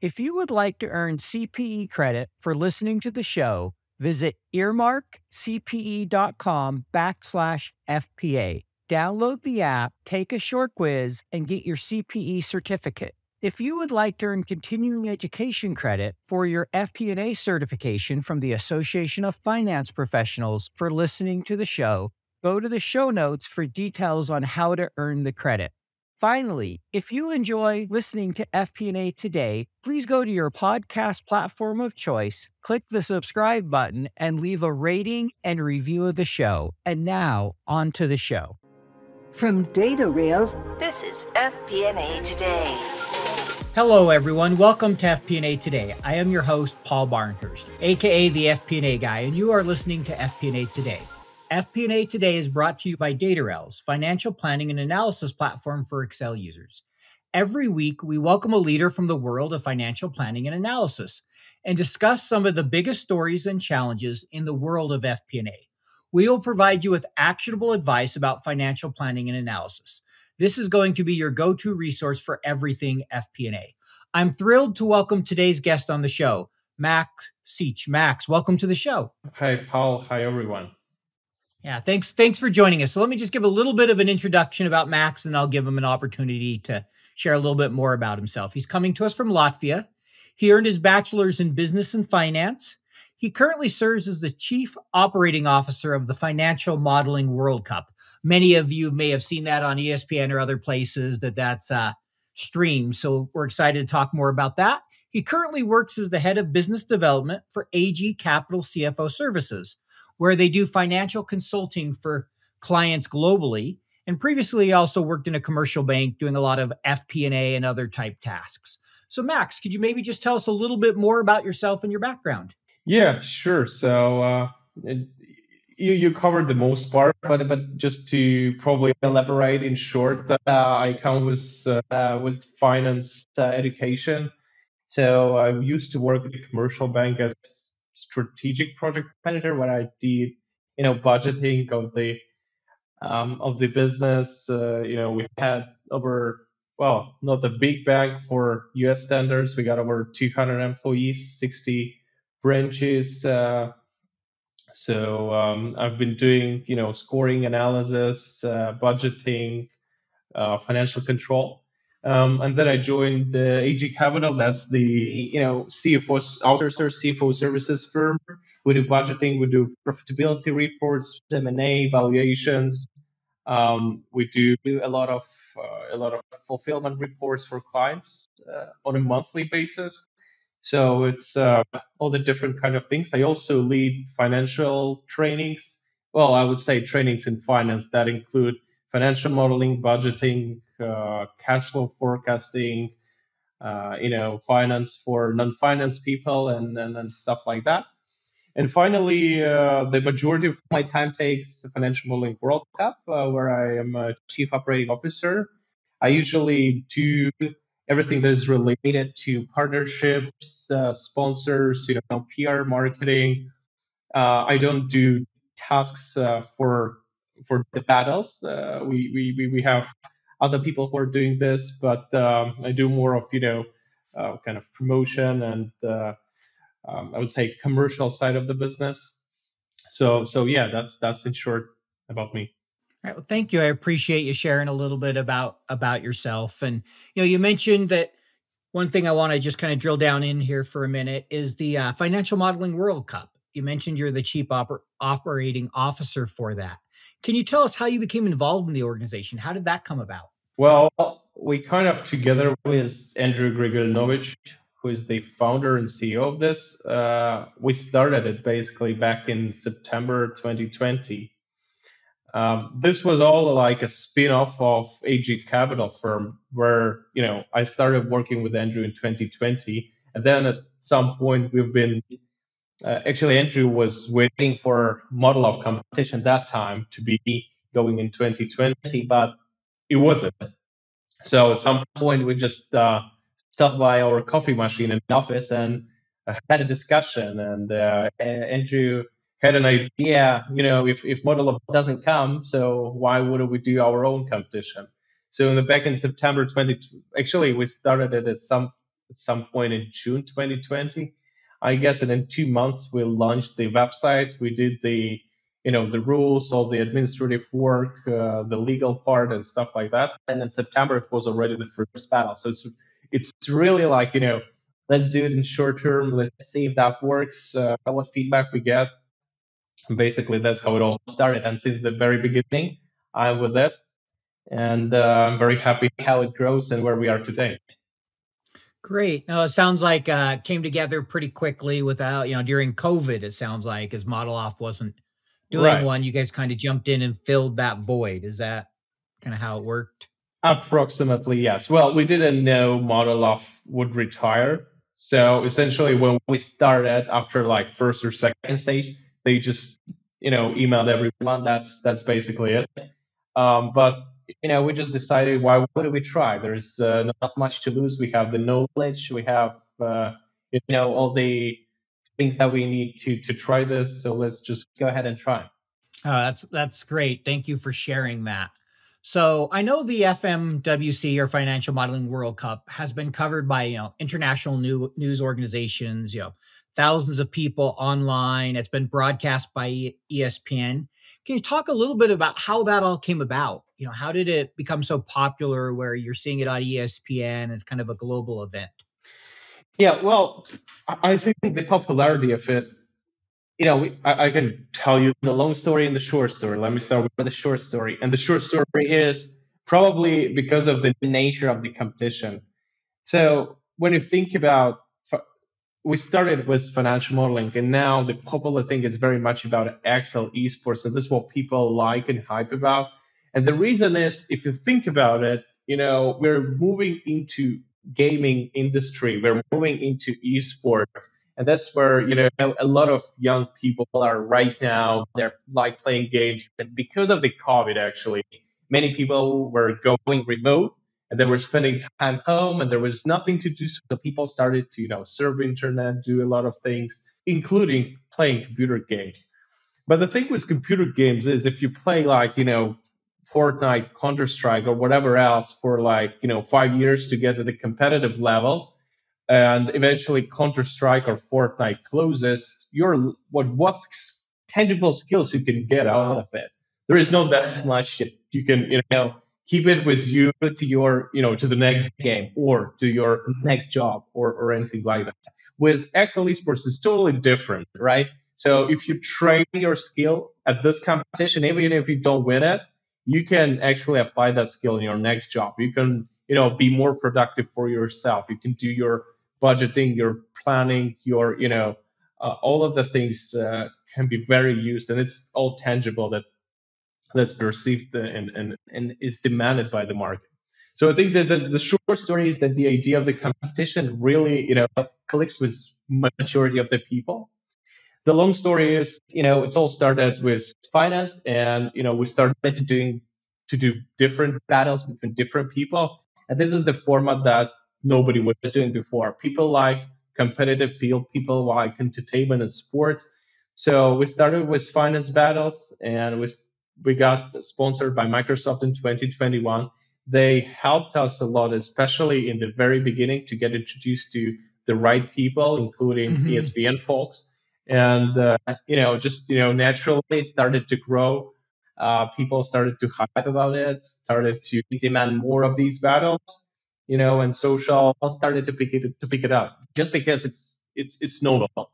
If you would like to earn CPE credit for listening to the show, visit earmarkcpe.com/FPA. Download the app, take a short quiz, and get your CPE certificate. If you would like to earn continuing education credit for your FP&A certification from the Association of Finance Professionals for listening to the show, go to the show notes for details on how to earn the credit. Finally, if you enjoy listening to FP&A Today, please go to your podcast platform of choice, click the subscribe button, and leave a rating and review of the show. And now, on to the show. From Data Rails, this is FP&A Today. Hello, everyone. Welcome to FP&A Today. I am your host, Paul Barnhurst, aka the FP&A Guy, and you are listening to FP&A Today. FP&A Today is brought to you by Data Rails, financial planning and analysis platform for Excel users. Every week, we welcome a leader from the world of financial planning and analysis and discuss some of the biggest stories and challenges in the world of FP&A. We will provide you with actionable advice about financial planning and analysis. This is going to be your go-to resource for everything FP&A. I'm thrilled to welcome today's guest on the show, Maksims Sičs. Max, welcome to the show. Hi, Paul. Hi, everyone. Yeah, thanks for joining us. So let me just give a little bit of an introduction about Max, and I'll give him an opportunity to share a little bit more about himself. He's coming to us from Latvia. He earned his bachelor's in business and finance. He currently serves as the chief operating officer of the Financial Modeling World Cup. Many of you may have seen that on ESPN or other places that's streamed. So we're excited to talk more about that. He currently works as the head of business development for AG Capital CFO Services, where they do financial consulting for clients globally. And previously, he also worked in a commercial bank doing a lot of FP&A and other type tasks. So Max, could you maybe just tell us a little bit more about yourself and your background? Yeah, sure. So you covered the most part, but just to probably elaborate in short, I come with finance education. So I used to work at a commercial bank as strategic project manager, where I did, budgeting of the business. We had not the big bank for US standards. We got over 200 employees, 60 branches. So I've been doing, scoring analysis, budgeting, financial control. And then I joined the AG Capital. That's the CFO services firm. We do budgeting, we do profitability reports, M&A valuations. We do a lot of fulfillment reports for clients on a monthly basis. So it's all the different kind of things. I also lead financial trainings. Well, I would say trainings in finance that include financial modeling, budgeting, cash flow forecasting, finance for non-finance people and stuff like that. And finally, the majority of my time takes the Financial Modeling World Cup, where I am a chief operating officer. I usually do everything that is related to partnerships, sponsors, PR, marketing. I don't do tasks for the battles. We have other people who are doing this, but I do more of kind of promotion and I would say commercial side of the business. So yeah, that's in short about me. All right, well, thank you. I appreciate you sharing a little bit about yourself. And you mentioned that one thing I want to just kind of drill down in here for a minute is the Financial Modeling World Cup. You mentioned you're the chief operating officer for that. Can you tell us how you became involved in the organization? How did that come about? Well, we kind of together with Andrew Grigorinovich, who is the founder and CEO of this, we started it basically back in September 2020. This was all like a spin-off of AG Capital firm where, I started working with Andrew in 2020. And then at some point we've been, actually Andrew was waiting for model of competition that time to be going in 2020, but it wasn't. So at some point we just stopped by our coffee machine in the office and had a discussion, and Andrew had an idea, if model doesn't come, so why wouldn't we do our own competition? So back in September 20, actually we started it at some at some point in June 2020, I guess. And in 2 months, we launched the website. We did the rules, all the administrative work, the legal part, and stuff like that. And in September, it was already the first battle. So it's really like, let's do it in short term. Let's see if that works. What feedback we get. Basically, that's how it all started. And since the very beginning, I'm with it. And I'm very happy how it grows and where we are today. Great. No, it sounds like came together pretty quickly without, during COVID, it sounds like, as Model Off wasn't doing one, you guys kind of jumped in and filled that void. Is that kind of how it worked? Approximately, yes. Well, we didn't know Model Off would retire. So essentially, when we started after like first or second stage, they just, emailed everyone. That's basically it. But we just decided, why wouldn't we try? There's not much to lose. We have the knowledge. We have, all the things that we need to try this. So let's just go ahead and try. That's great. Thank you for sharing that. So I know the FMWC, or Financial Modeling World Cup, has been covered by international news organizations, thousands of people online. It's been broadcast by ESPN. Can you talk a little bit about how that all came about? How did it become so popular where you're seeing it on ESPN? It's kind of a global event. Yeah, well, I think the popularity of it, I can tell you the long story and the short story. Let me start with the short story. And the short story is probably because of the nature of the competition. So when you think about, we started with financial modeling, and now the popular thing is very much about Excel esports. So this is what people like and hype about. And the reason is, if you think about it, we're moving into gaming industry. We're moving into esports. And that's where, a lot of young people are right now. They're like playing games. And because of the COVID, actually, many people were going remote and they were spending time home and there was nothing to do. So people started to, surf internet, do a lot of things, including playing computer games. But the thing with computer games is, if you play like, Fortnite, Counter-Strike, or whatever else for like, 5 years to get to the competitive level, and eventually Counter-Strike or Fortnite closes, what tangible skills you can get out of it. There is not that much that you can, keep it with you to your, to the next game or to your next job or anything like that. With Excel Esports, it's totally different, right? So if you train your skill at this competition, even if you don't win it, you can actually apply that skill in your next job. You can, be more productive for yourself. You can do your budgeting, your planning, your, all of the things can be very used, and it's all tangible that's perceived and is demanded by the market. So I think that the short story is that the idea of the competition really, clicks with majority of the people. The long story is, it's all started with finance, and we started to do different battles between different people, and this is the format that nobody was doing before. People like competitive field, people like entertainment and sports. So we started with finance battles, and we got sponsored by Microsoft in 2021. They helped us a lot, especially in the very beginning, to get introduced to the right people, including ESPN folks. And, naturally it started to grow. People started to hype about it, started to demand more of these battles, and social started to pick it up just because it's notable.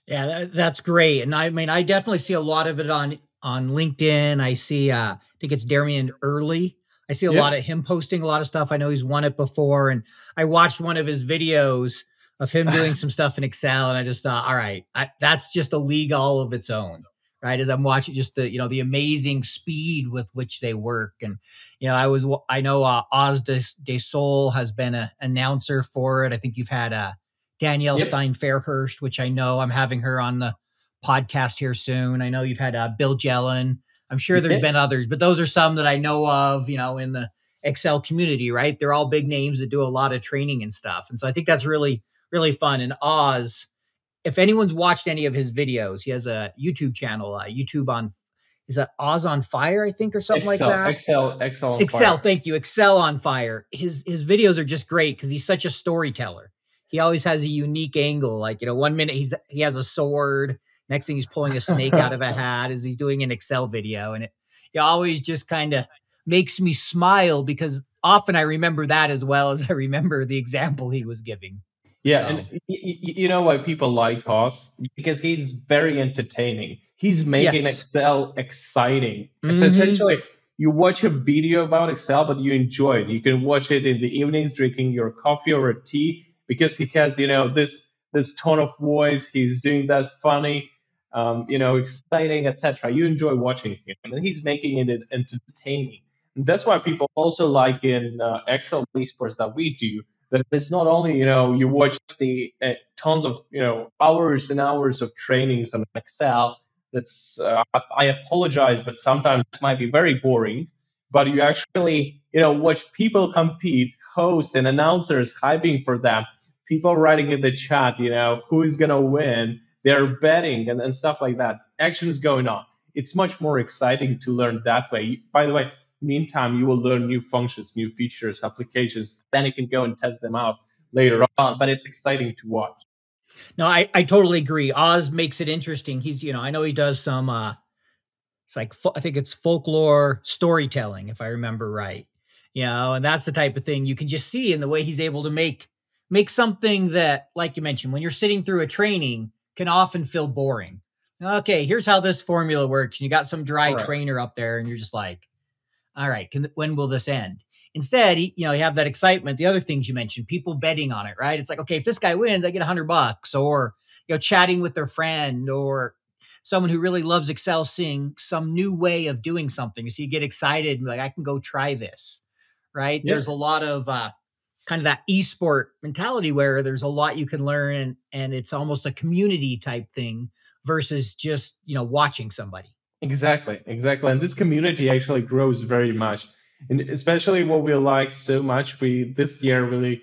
Yeah, that's great. And I mean, I definitely see a lot of it on LinkedIn. I see, I think it's Darian Early. I see a lot of him posting a lot of stuff. I know he's won it before. And I watched one of his videos of him doing some stuff in Excel. And I just thought, all right, that's just a league all of its own, right? As I'm watching just the amazing speed with which they work. And, I know Oz de Sol has been an announcer for it. I think you've had Danielle Stein Fairhurst, which I know I'm having her on the podcast here soon. I know you've had Bill Jelen. I'm sure there's been others, but those are some that I know of, in the Excel community, right? They're all big names that do a lot of training and stuff. And so I think that's really, really fun. And Oz, if anyone's watched any of his videos, he has a YouTube channel, YouTube on is that Oz on Fire, I think, or something like that? Excel on Excel, fire. thank you. Excel on Fire. His videos are just great because he's such a storyteller. He always has a unique angle. Like, one minute he has a sword. Next thing he's pulling a snake out of a hat as he's doing an Excel video. And it always just kind of makes me smile because often I remember that as well as I remember the example he was giving. Yeah, and you know why people like Oz? Because he's very entertaining. He's making Excel exciting. So essentially, you watch a video about Excel, but you enjoy it. You can watch it in the evenings, drinking your coffee or a tea, because he has, this tone of voice. He's doing that funny, exciting, etc. You enjoy watching him, and he's making it entertaining. And that's why people also like in Excel esports that we do. That it's not only, you watch the tons of, hours and hours of trainings on Excel. That's, I apologize, but sometimes it might be very boring. But you actually, watch people compete, hosts and announcers hyping for them, people writing in the chat, who is going to win. They're betting and stuff like that. Action is going on. It's much more exciting to learn that way. By the way, meantime, you will learn new functions, new features, applications. Then you can go and test them out later on. But it's exciting to watch. No, I totally agree. Oz makes it interesting. He's, I know he does some, it's like, I think it's folklore storytelling, if I remember right. And that's the type of thing you can just see in the way he's able to make something that, like you mentioned, when you're sitting through a training, can often feel boring. Okay, here's how this formula works. You got some dry trainer up there, and you're just like, all right, when will this end? Instead, you have that excitement. The other things you mentioned, people betting on it, right? It's like, okay, if this guy wins, I get $100, or, chatting with their friend, or someone who really loves Excel, seeing some new way of doing something. So you get excited and be like, I can go try this, right? Yeah. There's a lot of kind of that esport mentality where there's a lot you can learn, and it's almost a community type thing versus just, watching somebody. Exactly. And this community actually grows very much. And especially what we like so much, we this year really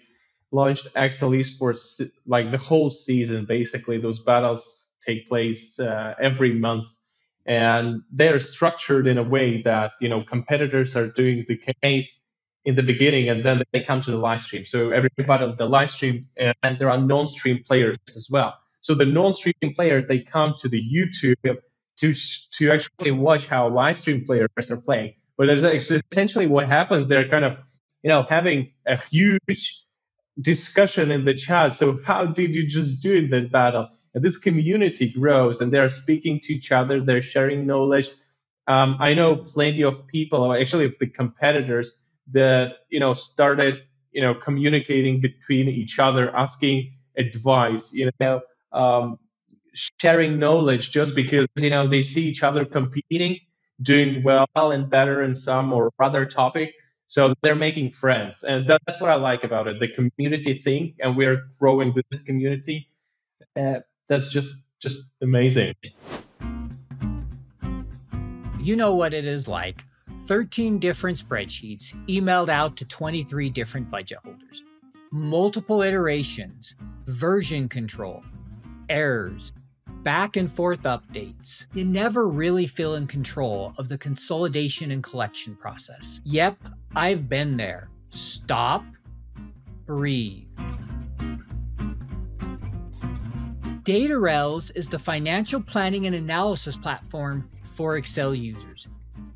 launched Excel Esports, like the whole season. Basically, those battles take place every month, and they're structured in a way that competitors are doing the case in the beginning, and then they come to the live stream. So everybody on the live stream, and there are non-stream players as well. So the non-stream player, they come to the YouTube to actually watch how live stream players are playing. But essentially what happens, they're kind of, having a huge discussion in the chat. So how did you just do in that battle? And this community grows, and they're speaking to each other. They're sharing knowledge. I know plenty of people, actually of the competitors, that, started, communicating between each other, asking advice, sharing knowledge just because, they see each other competing, doing well and better in some or other topic. So they're making friends. And that's what I like about it, the community thing. And we're growing this community. That's just amazing. You know what it is like. 13 different spreadsheets emailed out to 23 different budget holders. Multiple iterations, version control, errors, back and forth updates. You never really feel in control of the consolidation and collection process. Yep, I've been there. Stop, breathe. DataRails is the financial planning and analysis platform for Excel users.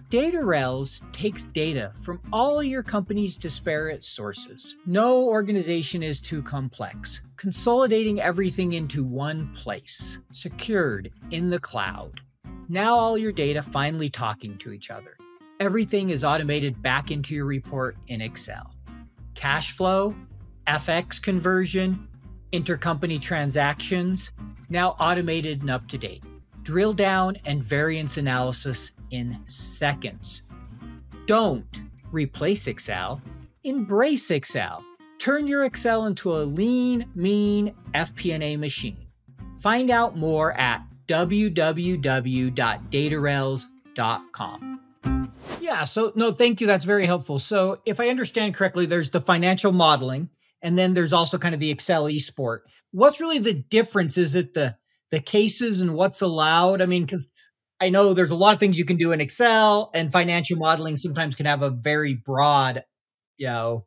DataRails takes data from all your company's disparate sources. No organization is too complex, consolidating everything into one place, secured in the cloud. Now all your data finally talking to each other. Everything is automated back into your report in Excel. Cash flow, FX conversion, intercompany transactions, now automated and up to date. Drill down and variance analysis in seconds. Don't replace Excel, embrace Excel. Turn your Excel into a lean, mean FP&A machine. Find out more at www.datarails.com. Yeah, so no, thank you. That's very helpful. So if I understand correctly, there's the financial modeling, and then there's also kind of the Excel esport. What's really the difference? Is it the cases and what's allowed? I mean, because I know there's a lot of things you can do in Excel, and financial modeling sometimes can have a very broad, you know,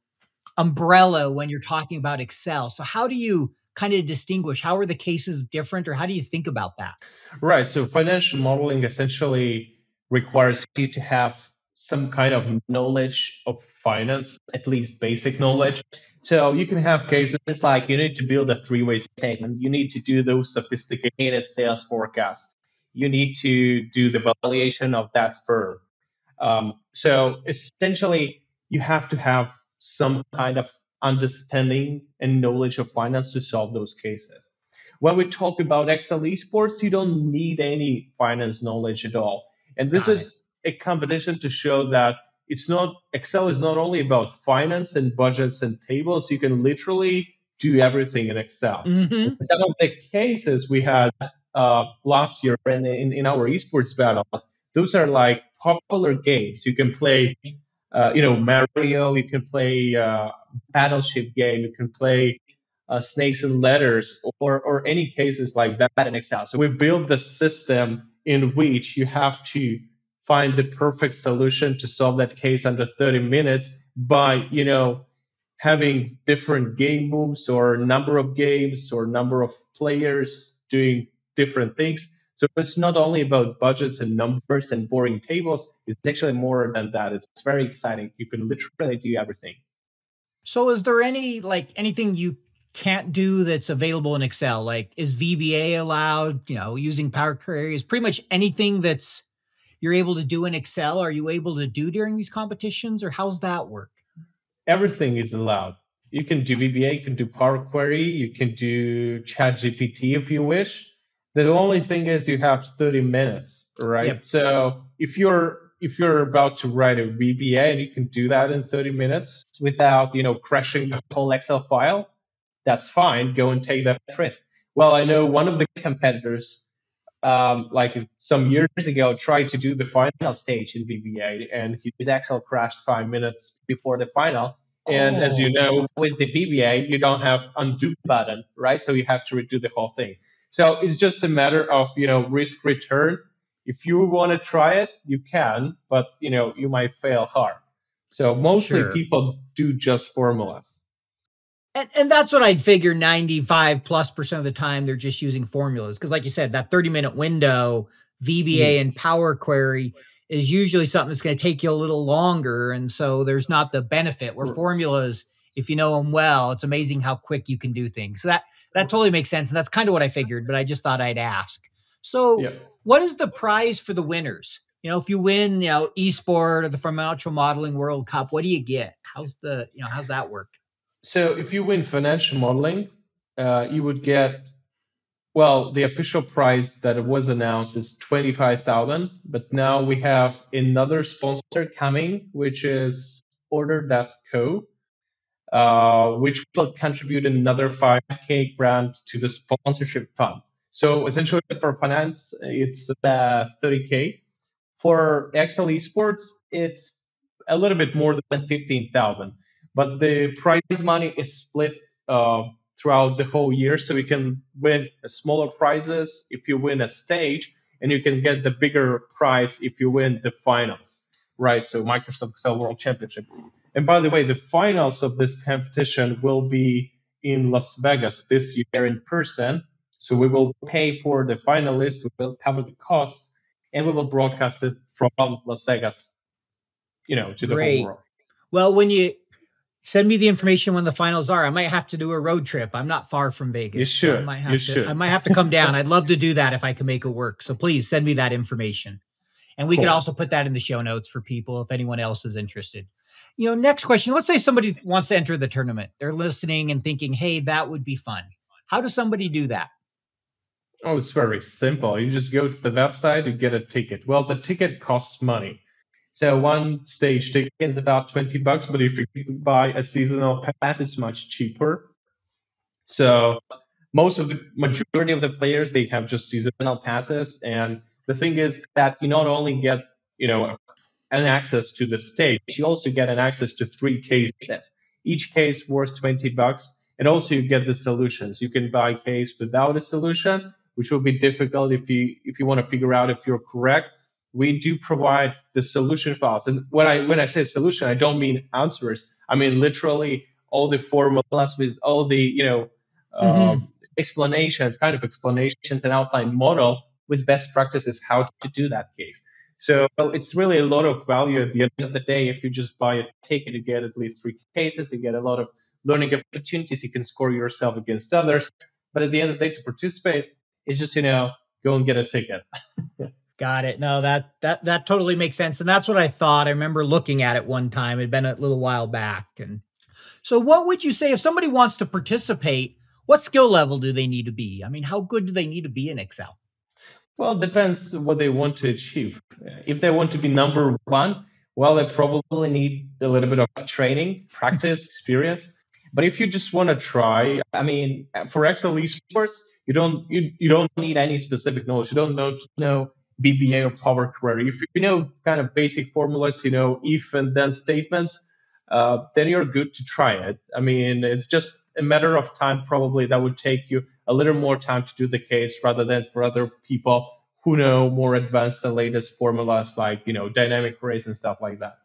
umbrella when you're talking about Excel. So how do you kind of distinguish? How are the cases different, or how do you think about that? Right. So financial modeling essentially requires you to have some kind of knowledge of finance, at least basic knowledge. So you can have cases like you need to build a three-way statement. You need to do those sophisticated sales forecasts. You need to do the valuation of that firm. So essentially, you have to have some kind of understanding and knowledge of finance to solve those cases. When we talk about Excel esports, you don't need any finance knowledge at all. And this Got it. is a competition to show that it's not Excel is not only about finance and budgets and tables. You can literally do everything in Excel. Mm-hmm. Some of the cases we had last year in our esports battles, those are like popular games. You can play, Mario. You can play Battleship game. You can play snakes and ladders, or any cases like that in Excel. So we build the system in which you have to find the perfect solution to solve that case under 30 minutes by, having different game moves or number of games or number of players doing different things. So it's not only about budgets and numbers and boring tables. It's actually more than that. It's very exciting. You can literally do everything. So is there anything you can't do that's available in Excel? Like, is VBA allowed, using Power Query? Is pretty much anything that's you're able to do in Excel, are you able to do during these competitions, or how's that work? Everything is allowed. You can do VBA, you can do Power Query, you can do ChatGPT if you wish. The only thing is you have 30 minutes, right? Yep. So if you're about to write a VBA and you can do that in 30 minutes without, crashing the whole Excel file, that's fine. Go and take that risk. Well, I know one of the competitors, like some years ago, tried to do the final stage in VBA, and his Excel crashed 5 minutes before the final. And as you know, with the VBA, you don't have undo button, right? So you have to redo the whole thing. So it's just a matter of, risk return. If you want to try it, you can, but, you might fail hard. So mostly Sure. people do just formulas. And that's what I'd figure 95+% of the time they're just using formulas. Because like you said, that 30-minute window, VBA and Power Query is usually something that's going to take you a little longer. And so there's not the benefit where formulas, if you know them well, it's amazing how quick you can do things. So that totally makes sense. And that's kind of what I figured, but I just thought I'd ask. So what is the prize for the winners? If you win, esport or the Financial Modeling World Cup, what do you get? How's that work? So if you win financial modeling, you would get, well, the official prize that was announced is 25,000, but now we have another sponsor coming, which is Order.co, which will contribute another 5K grant to the sponsorship fund. So essentially for finance, it's 30K. For Excel Esports, it's a little bit more than 15,000. But the prize money is split throughout the whole year, so you can win smaller prizes if you win a stage, and you can get the bigger prize if you win the finals, right? So Microsoft Excel World Championship. And by the way, the finals of this competition will be in Las Vegas this year in person. So we will pay for the finalists, we will cover the costs, and we will broadcast it from Las Vegas, to the whole world. Well, when you send me the information when the finals are, I might have to do a road trip. I'm not far from Vegas. You should. I might have to come down. I'd love to do that if I can make it work. So please send me that information. And we could also put that in the show notes for people if anyone else is interested. Next question. Let's say somebody wants to enter the tournament. They're listening and thinking, hey, that would be fun. How does somebody do that? Oh, it's very simple. You just go to the website, you get a ticket. Well, the ticket costs money. So one stage ticket is about $20, but if you buy a seasonal pass, it's much cheaper. So majority of the players, they have just seasonal passes. And the thing is that you not only get, an access to the stage, you also get an access to 3 cases. Each case worth $20. And also you get the solutions. You can buy a case without a solution, which will be difficult if you want to figure out if you're correct. We do provide the solution files. And when I say solution, I don't mean answers. I mean literally all the formulas with all the, explanations and outline model with best practices how to do that case. So it's really a lot of value at the end of the day. If you just buy a ticket, you get at least 3 cases, you get a lot of learning opportunities, you can score yourself against others. But at the end of the day, to participate, it's just, go and get a ticket. Got it. No, that totally makes sense. And that's what I thought. I remember looking at it one time. It'd been a little while back. And so what would you say if somebody wants to participate, what skill level do they need to be? I mean, how good do they need to be in Excel? Well, it depends what they want to achieve. If they want to be number one, well, they probably need a little bit of training, practice, experience. But if you just want to try, I mean, for Excel esports, you don't need any specific knowledge. You don't know VBA or Power Query. If you know kind of basic formulas, if and then statements, then you're good to try it. I mean, it's just a matter of time. Probably that would take you a little more time to do the case rather than for other people who know more advanced and latest formulas like, dynamic arrays and stuff like that.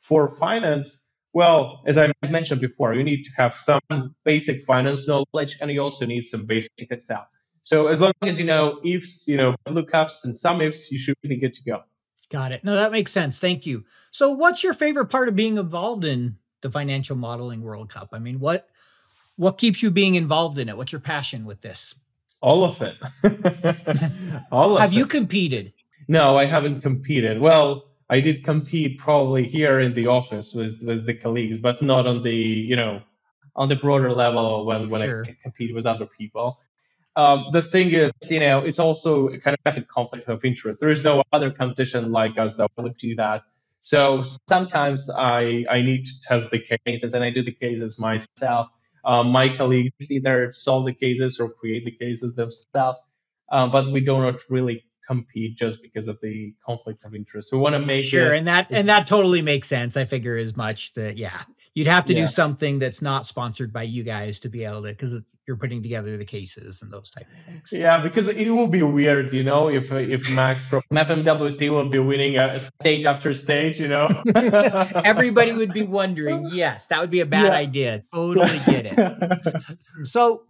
For finance, well, as I mentioned before, you need to have some basic finance knowledge, and you also need some basic Excel. So as long as you know ifs, lookups and some ifs, you should be good to go. Got it. No, that makes sense. Thank you. So what's your favorite part of being involved in the Financial Modeling World Cup? I mean, what keeps you being involved in it? What's your passion with this? All of it. Have you competed? No, I haven't competed. Well, I did compete probably here in the office with the colleagues, but not on the, on the broader level when Sure. I compete with other people. The thing is, it's also kind of a conflict of interest. There is no other competition like us that would do that. So sometimes I need to test the cases, and I do the cases myself. My colleagues either solve the cases or create the cases themselves, but we do not really compete just because of the conflict of interest. We want to make sure, and that totally makes sense. I figure as much that you'd have to do something that's not sponsored by you guys to be able to, because you're putting together the cases and those type of things. Yeah, because it will be weird, if Max from FMWC will be winning a stage after stage, Everybody would be wondering. Yes, that would be a bad idea. Totally get it. So,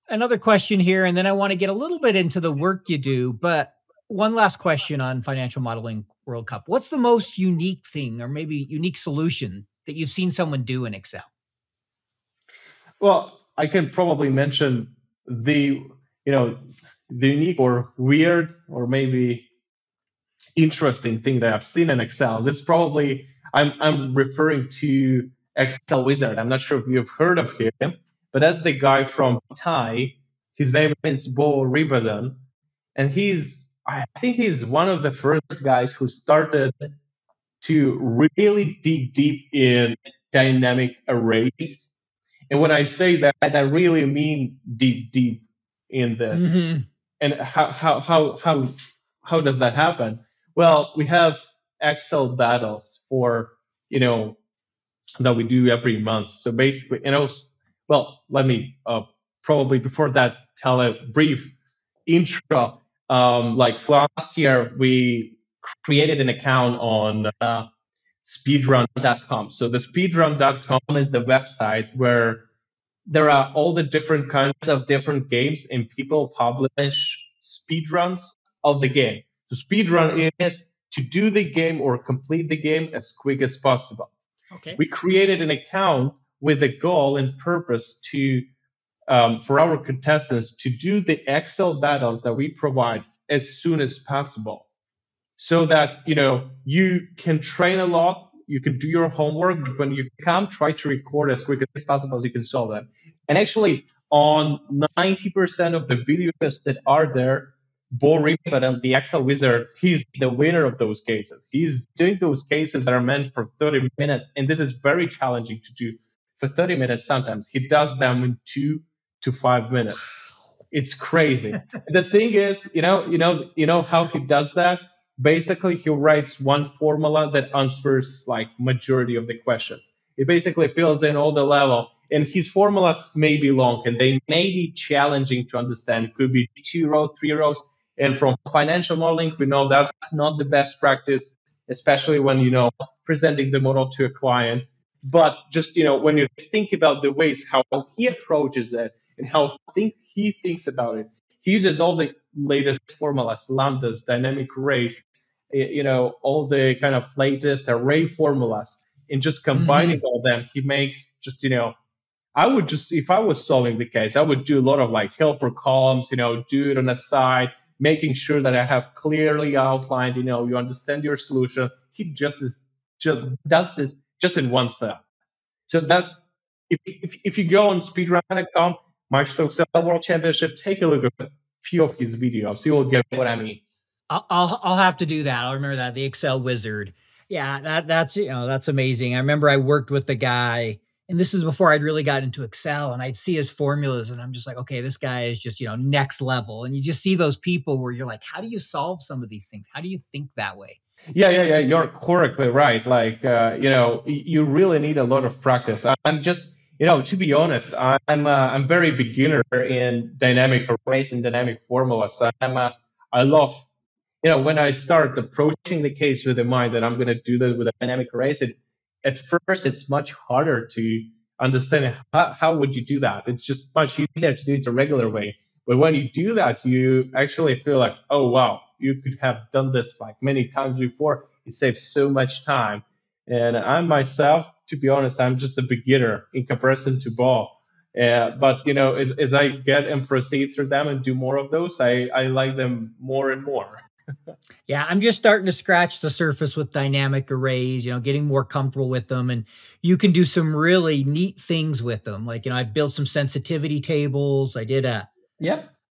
another question here, and then I want to get a little bit into the work you do, but one last question on Financial Modeling World Cup. What's the most unique thing or maybe unique solution that you've seen someone do in Excel? Well, I can probably mention the unique or weird or maybe interesting thing that I've seen in Excel. This probably, I'm referring to Excel Wizard. I'm not sure if you've heard of him, but that's the guy from Thai. His name is Bo Ribadan, and I think he's one of the first guys who started to really dig deep in dynamic arrays. And when I say that, I really mean deep in this. Mm-hmm. And how does that happen? Well, we have Excel battles for that we do every month. So basically, let me probably before that tell a brief intro. Like last year, we created an account on speedrun.com. So the speedrun.com is the website where there are all the different kinds of different games, and people publish speedruns of the game. So speedrun is to do the game or complete the game as quick as possible. Okay. We created an account with a goal and purpose to for our contestants to do the Excel battles that we provide as soon as possible, so that you can train a lot. You can do your homework. When you come, try to record as quick as possible as you can solve them. And actually, on 90% of the videos that are there, Bo Ribadan, the Excel Wizard, he's the winner of those cases. He's doing those cases that are meant for 30 minutes, and this is very challenging to do for 30 minutes sometimes. He does them in 2 to 5 minutes. It's crazy. The thing is, you know how he does that? Basically, he writes one formula that answers like majority of the questions. He basically fills in all the level, And his formulas may be long and they may be challenging to understand. It could be 2 rows, 3 rows. And from financial modeling, we know that's not the best practice, especially when, presenting the model to a client. But just, when you think about the ways how he approaches it and how he thinks about it, he uses all the latest formulas, lambdas, dynamic arrays, all the kind of latest array formulas, and just combining all them, he makes just, I would just, if I was solving the case, I would do a lot of like helper columns, do it on the side, making sure that I have clearly outlined, you understand your solution. He just does this just in one cell. So that's, if you go on speedrun.com, Microsoft Excel World Championship, take a look at a few of his videos. You will get what I mean. I'll have to do that. I'll remember that, the Excel wizard. Yeah, that's amazing. I remember I worked with the guy, and this is before I'd really got into Excel, and I'd see his formulas and I'm just like, okay, this guy is just, next level. And you just see those people where you're like, how do you solve some of these things? How do you think that way? Yeah. You're correctly right. Like, you really need a lot of practice. I'm just, to be honest, I'm very beginner in dynamic arrays and dynamic formulas. I love, when I start approaching the case with the mind that I'm going to do that with dynamic arrays, at first it's much harder to understand how would you do that. It's just much easier to do it the regular way. But when you do that, you actually feel like, oh, wow, you could have done this like many times before. It saves so much time. And I myself, to be honest, I'm just a beginner in comparison to Bo. But, as I get and proceed through them and do more of those, I like them more and more. Yeah, I'm just starting to scratch the surface with dynamic arrays, getting more comfortable with them. And you can do some really neat things with them. Like, I've built some sensitivity tables. I did a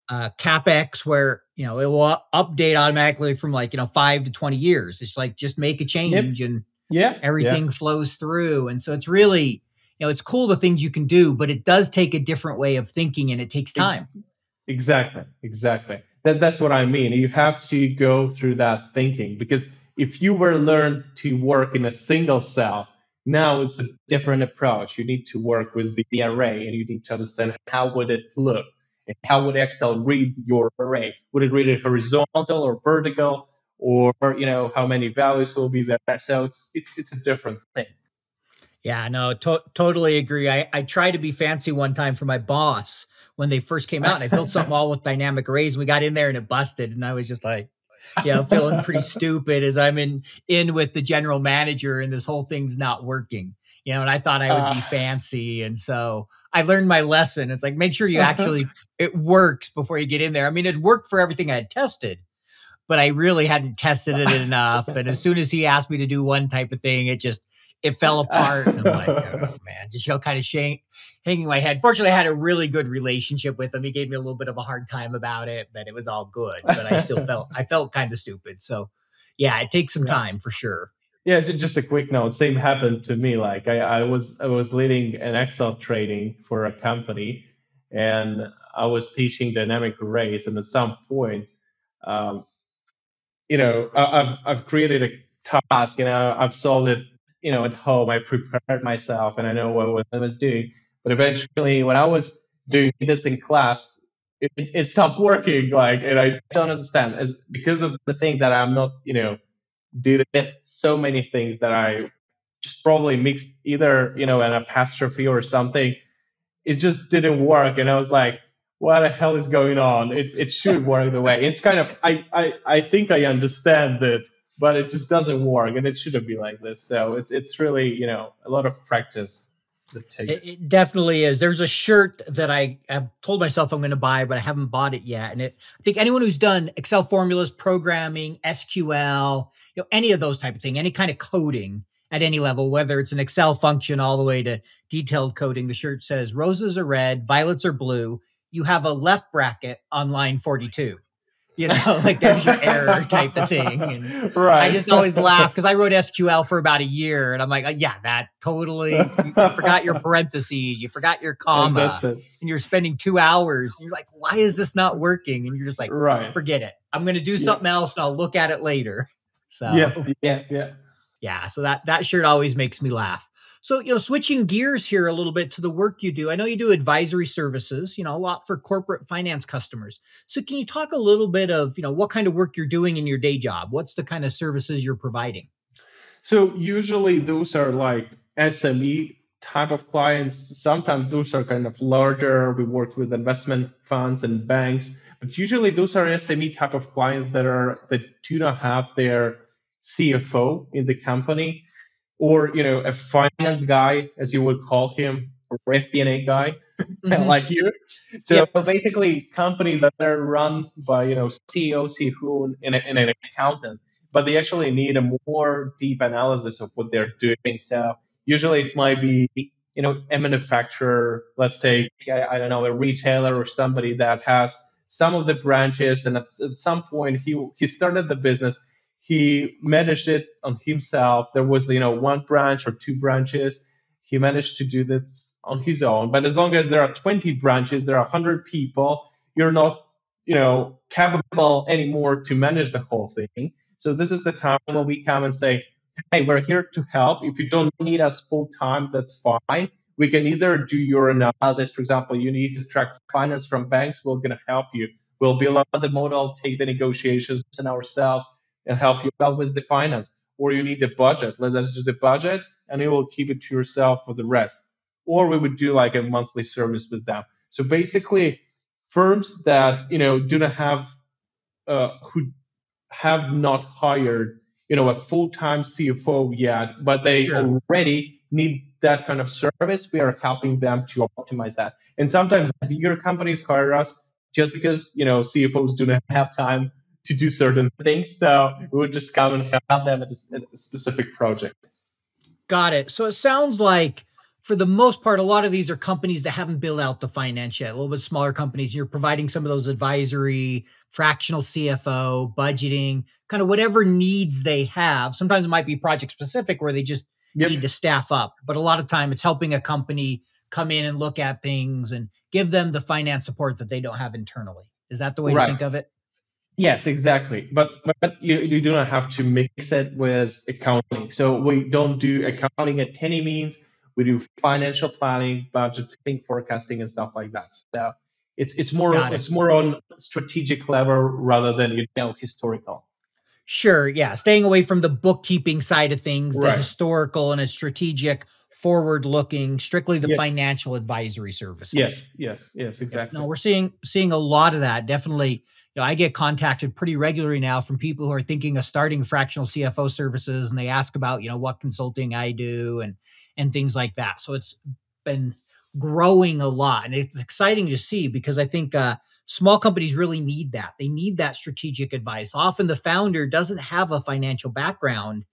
CapEx where, it will update automatically from 5 to 20 years. It's like, just make a change and everything flows through. And so it's really, it's cool the things you can do, but it does take a different way of thinking and it takes time. Exactly. That's what I mean. You have to go through that thinking, because if you were learned to work in a single cell, now it's a different approach. You need to work with the array and you need to understand how would it look and how would Excel read your array. Would it read it horizontal or vertical, or how many values will be there? So it's a different thing. Yeah, no, totally agree. I tried to be fancy one time for my boss when they first came out, and I built something all with dynamic arrays, and we got in there and it busted. And I was just like, feeling pretty stupid as I'm in with the general manager and this whole thing's not working, and I thought I would be fancy. And so I learned my lesson. It's like, make sure you it works before you get in there. I mean, it worked for everything I had tested, but I really hadn't tested it enough. And as soon as he asked me to do one type of thing, it fell apart. And I'm like, oh man, just kind of hanging my head. Fortunately, I had a really good relationship with him. He gave me a little bit of a hard time about it, but it was all good. But I still felt kind of stupid. So yeah, it takes some time for sure. Yeah, just a quick note. Same happened to me. Like I was leading an Excel training for a company, and I was teaching dynamic arrays. And at some point, I've created a task, I've solved it, at home. I prepared myself and I know what I was doing. But eventually, when I was doing this in class, it stopped working. And I don't understand. It's because of the thing that I'm not, did so many things that I just probably mixed either, an apostrophe or something. It just didn't work. And I was like, what the hell is going on? It should work the way. It's kind of, I think I understand it, but it just doesn't work, and it shouldn't be like this. So it's really, a lot of practice that takes. It definitely is. There's a shirt that I have told myself I'm going to buy, but I haven't bought it yet. And I think anyone who's done Excel formulas, programming, SQL, any of those type of thing, any kind of coding at any level, whether it's an Excel function all the way to detailed coding, the shirt says roses are red, violets are blue. You have a left bracket on line 42. Like there's your error type of thing. And right. I just always laugh because I wrote SQL for about a year and I'm like, yeah, that totally, you forgot your parentheses, you forgot your comma, and you're spending 2 hours. And you're like, why is this not working? And you're just like, forget it. I'm going to do something else and I'll look at it later. So yeah. Yeah. So that shirt always makes me laugh. So, switching gears here a little bit to the work you do. I know you do advisory services, a lot for corporate finance customers. So can you talk a little bit of, what kind of work you're doing in your day job? What's the kind of services you're providing? So usually those are like SME type of clients. Sometimes those are kind of larger. We work with investment funds and banks, but usually those are SME type of clients that do not have their CFO in the company, or a finance guy, as you would call him, or FP&A guy, Hmm. like you. So Yep. basically, companies that are run by CEO, CFO, and an accountant, but they actually need a more deep analysis of what they're doing. So usually it might be a manufacturer, let's take I don't know, a retailer or somebody that has some of the branches, and at some point he started the business, he managed it on himself. There was one branch or two branches. He managed to do this on his own. But as long as there are 20 branches, there are 100 people, you're not capable anymore to manage the whole thing. So this is the time when we come and say, hey, we're here to help. If you don't need us full time, that's fine. We can either do your analysis. For example, you need to track finance from banks. We're going to help you. We'll build out the model, take the negotiations and ourselves, and help you out with the finance. Or you need a budget. Let us do the budget, and you will keep it to yourself for the rest. Or we would do like a monthly service with them. So basically, firms that do not have who have not hired a full-time CFO yet, but they Sure. already need that kind of service. We are helping them to optimize that. And sometimes bigger companies hire us just because CFOs do not have time to do certain things. So we would just come and help them at a specific project. Got it. So it sounds like for the most part, a lot of these are companies that haven't built out the finance yet, a little bit smaller companies. You're providing some of those advisory, fractional CFO, budgeting, kind of whatever needs they have. Sometimes it might be project specific where they just Yep. need to staff up, but a lot of time it's helping a company come in and look at things and give them the finance support that they don't have internally. Is that the way to Right. think of it? Yes, exactly. But you do not have to mix it with accounting. So we don't do accounting at any means. We do financial planning, budgeting, forecasting, and stuff like that. So it's more Got it. it's more on strategic level rather than historical. Sure. Yeah. Staying away from the bookkeeping side of things, the Right. historical and a strategic, forward looking, strictly the Yeah. financial advisory services. Yes, Yeah. No, exactly. we're seeing a lot of that. Definitely, I get contacted pretty regularly now from people who are thinking of starting fractional CFO services, and they ask about, what consulting I do and things like that. So it's been growing a lot, and it's exciting to see because I think small companies really need that. They need that strategic advice. Often the founder doesn't have a financial background,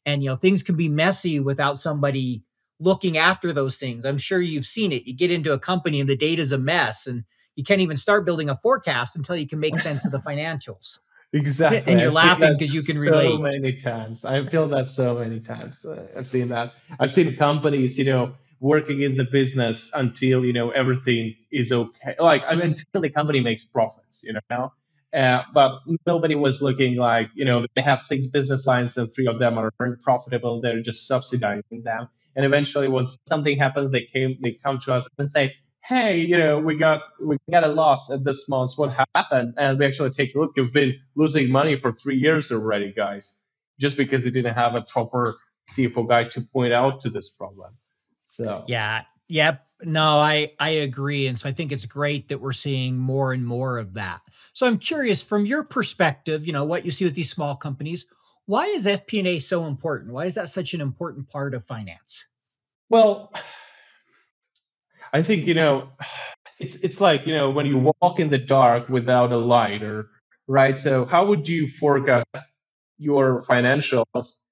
and things can be messy without somebody looking after those things. I'm sure you've seen it. You get into a company and the data's a mess, and you can't even start building a forecast until you can make sense of the financials. Exactly. And you're I've seen laughing that because you can so relate. many times. I feel that so many times. I've seen that. I've seen companies, working in the business until, everything is okay. Like, I mean, until the company makes profits, but nobody was looking like, they have six business lines and three of them are very profitable. They're just subsidizing them. And eventually when something happens, they come to us and say, hey, we got a loss at this month. What happened? And we actually take a look. You've been losing money for 3 years already, guys, just because you didn't have a proper CFO guy to point out to this problem. So Yeah. Yep. No, I agree. And so I think it's great that we're seeing more and more of that. So I'm curious from your perspective, what you see with these small companies, why is FP&A so important? Why is that such an important part of finance? well, I think it's like when you walk in the dark without a light, or right. So how would you forecast your financials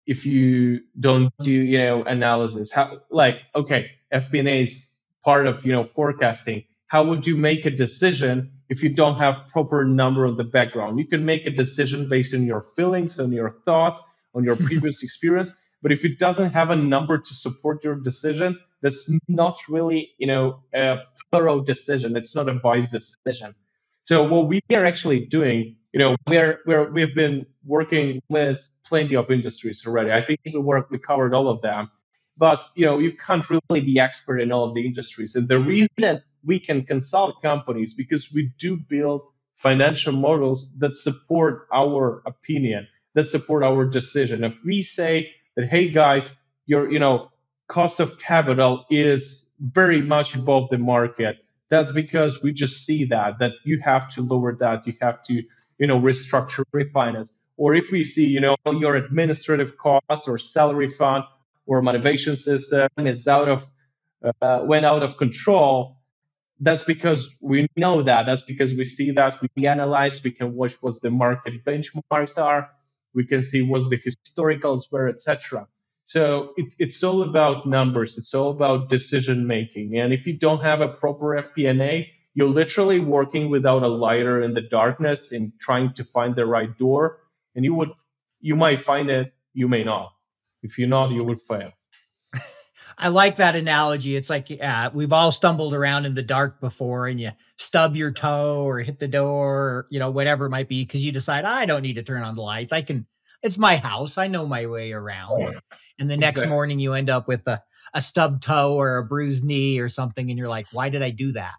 if you don't do analysis? How, like, okay, FP&A is part of forecasting. How would you make a decision if you don't have proper number on the background? You can make a decision based on your feelings, on your thoughts, on your previous experience, but if it doesn't have a number to support your decision, that's not really a thorough decision. It's not a wise decision. So what we are actually doing, we've been working with plenty of industries already. I think we covered all of them. but you can't really be expert in all of the industries. And the reason we can consult companies because we do build financial models that support our opinion, that support our decision. If we say that, hey guys, your cost of capital is very much above the market, that's because we just see that you have to lower that, you have to restructure, refinance. Or if we see your administrative costs or salary fund or motivation system is went out of control, that's because we know that. That's because we see that. We analyze. We can watch what the market benchmarks are. We can see what the historicals were, etc. So it's all about numbers. It's all about decision making. And if you don't have a proper FP&A, you're literally working without a lighter in the darkness and trying to find the right door. And you might find it. You may not. If you're not, you would fail. I like that analogy. It's like, we've all stumbled around in the dark before and you stub your toe or hit the door or, whatever it might be, because you decide, I don't need to turn on the lights. It's my house. I know my way around. And the next morning you end up with a stubbed toe or a bruised knee or something. And you're like, why did I do that?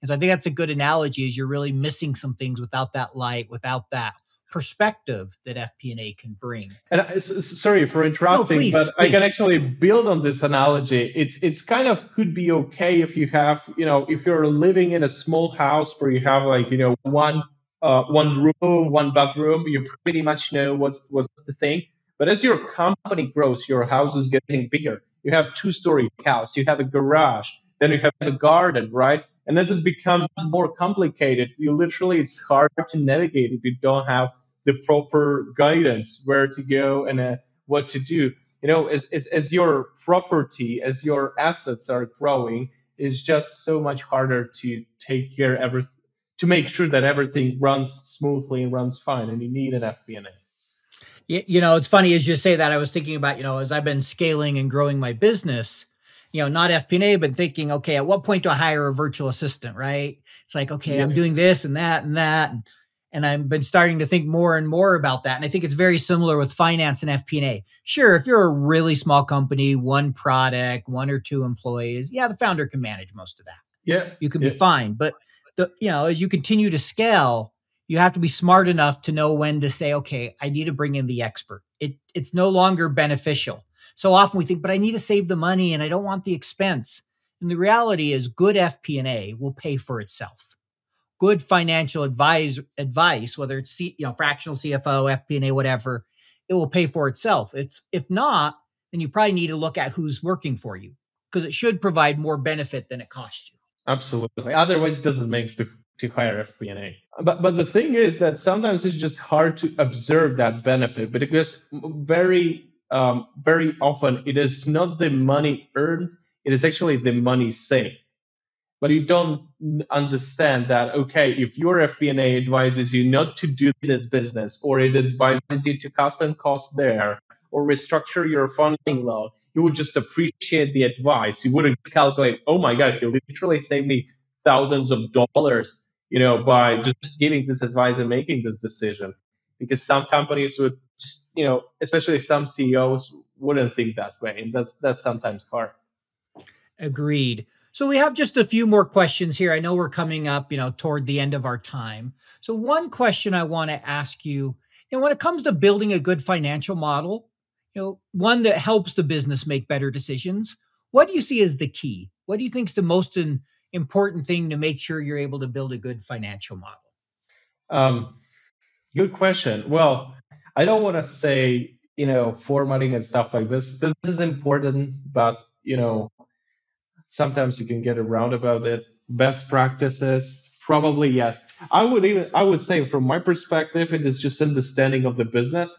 And so I think that's a good analogy, is you're really missing some things without that light, without that perspective that FP&A can bring. And sorry for interrupting, please. I can actually build on this analogy. It's kind of could be okay if you have, if you're living in a small house where you have one room, one bathroom, you pretty much know what's the thing. But as your company grows, your house is getting bigger. You have 2-story house, you have a garage, then you have a garden, right? And as it becomes more complicated, it's hard to navigate if you don't have the proper guidance where to go and what to do. As your property, as your assets are growing, it's just so much harder to take care of everything, to make sure that everything runs smoothly and runs fine. And you need an FP&A. It's funny as you say that. I was thinking about, as I've been scaling and growing my business, not FP&A, but thinking, okay, at what point do I hire a virtual assistant, right? It's like, okay, I'm doing this and that and that. And I've been starting to think more and more about that. And I think it's very similar with finance and FP&A. Sure, if you're a really small company, one product, 1 or 2 employees, the founder can manage most of that. Yeah. You can be fine. But, as you continue to scale, you have to be smart enough to know when to say, okay, I need to bring in the expert. It's no longer beneficial. So often we think, but I need to save the money and I don't want the expense. And the reality is good FP&A will pay for itself. Good financial advice, whether it's fractional CFO, FP&A, whatever, it will pay for itself. If not, then you probably need to look at who's working for you, because it should provide more benefit than it costs you. Absolutely. Otherwise, it doesn't make sense to hire FP&A. But the thing is that sometimes it's just hard to observe that benefit, because very often it is not the money earned, it is actually the money saved. But you don't understand that, okay, if your FP&A advises you not to do this business, or it advises you to cut some costs there, or restructure your funding loan, you would just appreciate the advice. You wouldn't calculate, oh my God, you literally saved me thousands of dollars, by just giving this advice and making this decision. Because some companies would just, especially some CEOs wouldn't think that way. And that's sometimes hard. Agreed. So we have just a few more questions here. I know we're coming up, toward the end of our time. So one question I want to ask you, when it comes to building a good financial model, one that helps the business make better decisions, what do you see as the key? What do you think is the most important thing to make sure you're able to build a good financial model? Good question. Well, I don't want to say, formatting and stuff like this. This is important, but, sometimes you can get around about it. Best practices, probably yes. I would say from my perspective, it is just understanding of the business.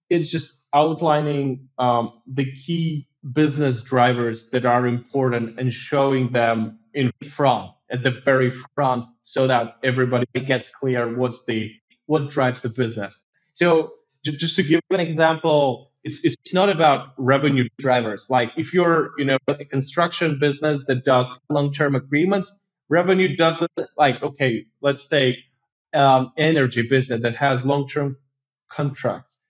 It's just outlining the key business drivers that are important and showing them in front, at the very front, so that everybody gets clear what drives the business. So just to give an example, it's not about revenue drivers. Like if you're, a construction business that does long-term agreements, revenue doesn't, like, okay, let's take energy business that has long-term contracts.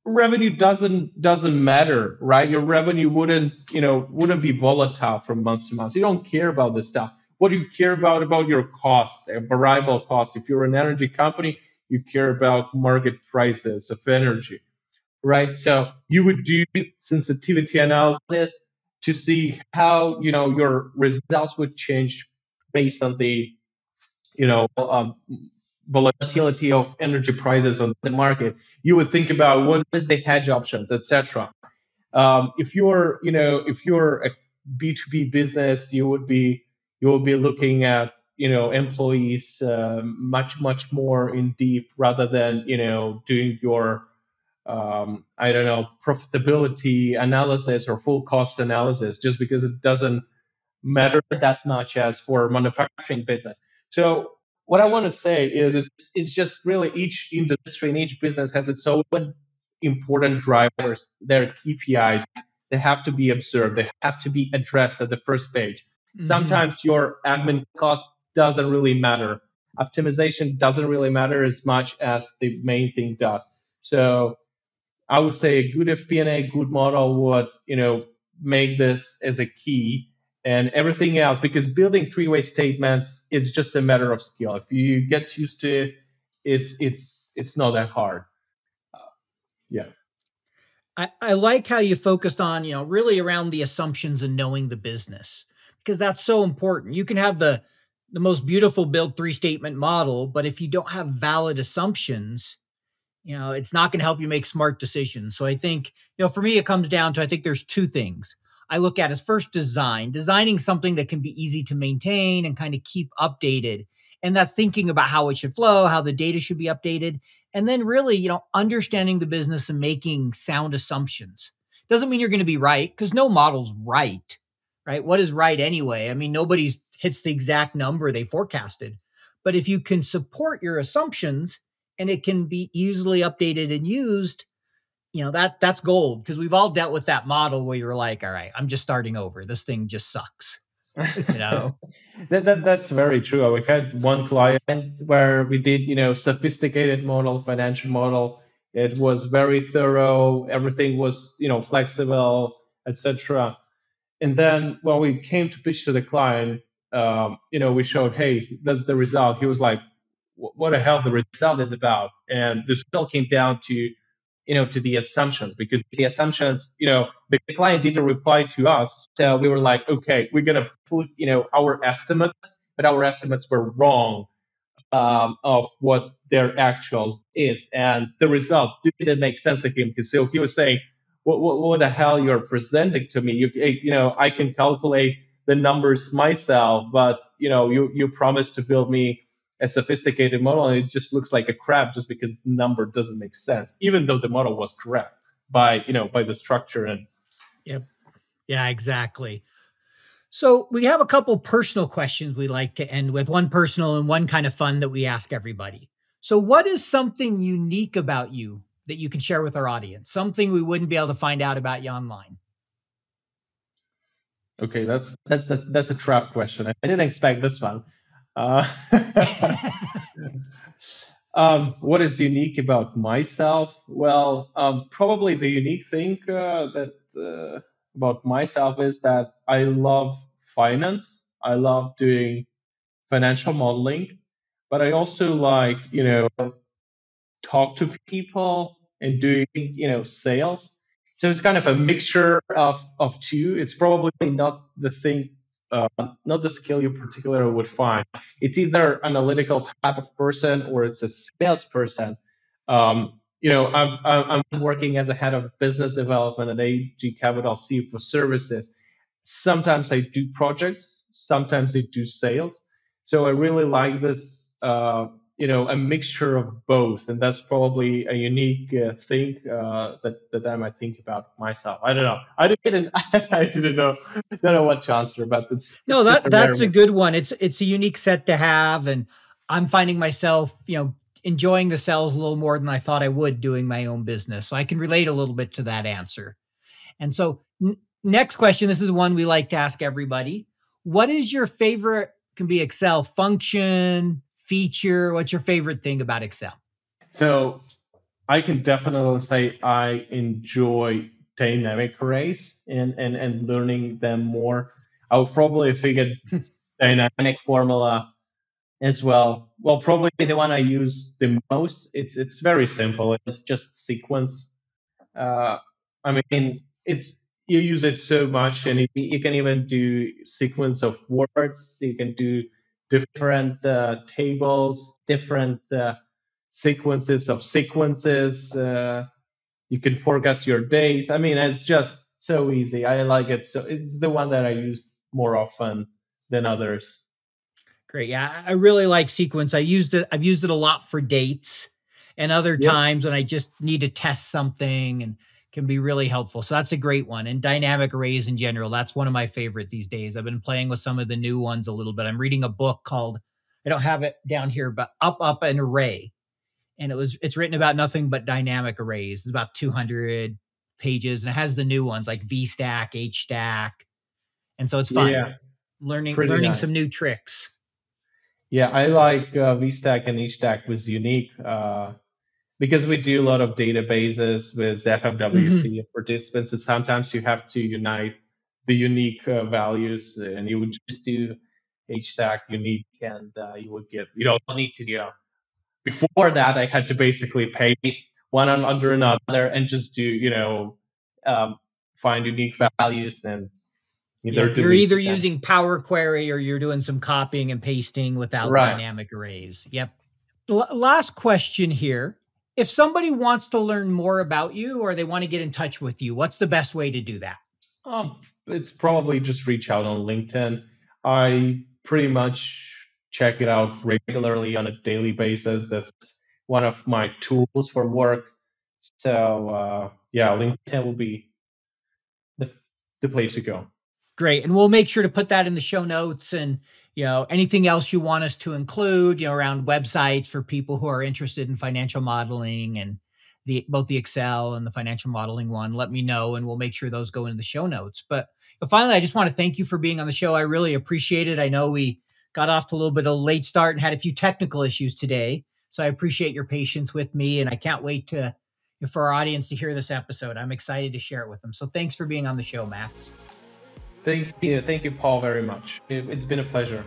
revenue doesn't matter, right? Your revenue wouldn't be volatile from month to month. You don't care about this stuff. What do you care about your costs, variable costs? If you're an energy company, you care about market prices of energy, right? So you would do sensitivity analysis to see how your results would change based on the volatility of energy prices on the market. You would think about what is the hedge options, etc. If you're a B2B business, you will be looking at employees much more in deep rather than doing your I don't know, profitability analysis or full cost analysis, just because it doesn't matter that much as for manufacturing business. So what I want to say is it's just really each industry and each business has its own important drivers, their KPIs. They have to be observed. They have to be addressed at the first page. Mm-hmm. Sometimes your admin cost doesn't really matter. Optimization doesn't really matter as much as the main thing does. So I would say a good FP&A, good model would, make this as a key, and everything else, because building three-way statements, it's just a matter of skill. If you get used to it, it's not that hard. Yeah. I like how you focused on, really around the assumptions and knowing the business, because that's so important. You can have the most beautiful build three statement model, but if you don't have valid assumptions, it's not going to help you make smart decisions. So I think, for me, it comes down to, I think there's two things I look at as first designing something that can be easy to maintain and kind of keep updated. And that's thinking about how it should flow, how the data should be updated. And then really, understanding the business and making sound assumptions. Doesn't mean you're going to be right, because no model's right? What is right anyway? I mean, nobody's hits the exact number they forecasted. But if you can support your assumptions and it can be easily updated and used, that's gold, because we've all dealt with that model where you're like, all right, I'm just starting over. This thing just sucks. That's very true. We had one client where we did, sophisticated model, financial model. It was very thorough. Everything was, flexible, etc. And then when we came to pitch to the client, we showed, hey, that's the result. He was like, what the hell the result is about? And the result came down to the assumptions, because the assumptions, the client didn't reply to us. So we were like, okay, we're going to put, our estimates, but our estimates were wrong of what their actuals is. And the result didn't make sense to him, because so he was saying, what the hell you're presenting to me? I can calculate the numbers myself, but, you promised to build me a sophisticated model, and it just looks like a crap just because the number doesn't make sense, even though the model was correct by the structure. And Yep. Yeah, exactly. So we have a couple personal questions we like to end with, one personal and one kind of fun that we ask everybody. So what is something unique about you that you can share with our audience? Something we wouldn't be able to find out about you online? Okay, that's a trap question. I didn't expect this one. What is unique about myself? Well, probably the unique thing about myself is that I love finance. I love doing financial modeling, but I also like, talk to people and doing, sales. So it's kind of a mixture of two. It's probably not the thing, not the skill you particularly would find. It's either analytical type of person or it's a salesperson. I'm working as a head of business development at AG Capital C for services. Sometimes I do projects, sometimes I do sales. So I really like this, a mixture of both, and that's probably a unique thing that I might think about myself. I don't know. I didn't know what to answer, but No, it's just that's a mix. good one. It's a unique set to have, and I'm finding myself, enjoying the sales a little more than I thought I would doing my own business. So I can relate a little bit to that answer. And so next question, this is one we like to ask everybody. What is your favorite, can be Excel function, feature? What's your favorite thing about Excel? So I can definitely say I enjoy dynamic arrays and learning them more. I would probably figure dynamic formula as well. Well, probably the one I use the most. It's very simple. It's just sequence. Uh, I mean, it's you use it so much, and you can even do sequence of words. You can do different tables, different sequences of sequences. You can forecast your days. I mean, it's just so easy. I like it. So it's the one that I use more often than others. Great. Yeah, I really like sequence. I've used it a lot for dates and other Yep. times when I just need to test something and can be really helpful. So that's a great one. And dynamic arrays in general, that's one of my favorite these days. I've been playing with some of the new ones a little bit. I'm reading a book called, I don't have it down here, but Up an Array. And it's written about nothing but dynamic arrays. It's about 200 pages and it has the new ones like VStack, HStack. And so it's fun Yeah, pretty learning some nice. new tricks. Yeah, I like VStack and HStack was unique because we do a lot of databases with FMWC as participants, and sometimes you have to unite the unique values, and you would just do HStack unique, and you would get you don't need to before that I had to basically paste one under another and just do um, find unique values and either Yep. You're delete either them. using Power Query or you're doing some copying and pasting without Right. dynamic arrays. Yep. Last question here. If somebody wants to learn more about you or they want to get in touch with you, what's the best way to do that? It's probably just reach out on LinkedIn. I pretty much check it out regularly on a daily basis. That's one of my tools for work. So yeah, LinkedIn will be the, the place to go. Great. And we'll make sure to put that in the show notes and, anything else you want us to include, around websites for people who are interested in financial modeling and both the Excel and the financial modeling one, let me know and we'll make sure those go into the show notes. But finally, I just want to thank you for being on the show. I really appreciate it. I know we got off to a little bit of a late start and had a few technical issues today. So I appreciate your patience with me and I can't wait for our audience to hear this episode. I'm excited to share it with them. So thanks for being on the show, Max. Thank you, Paul, very much. It's been a pleasure.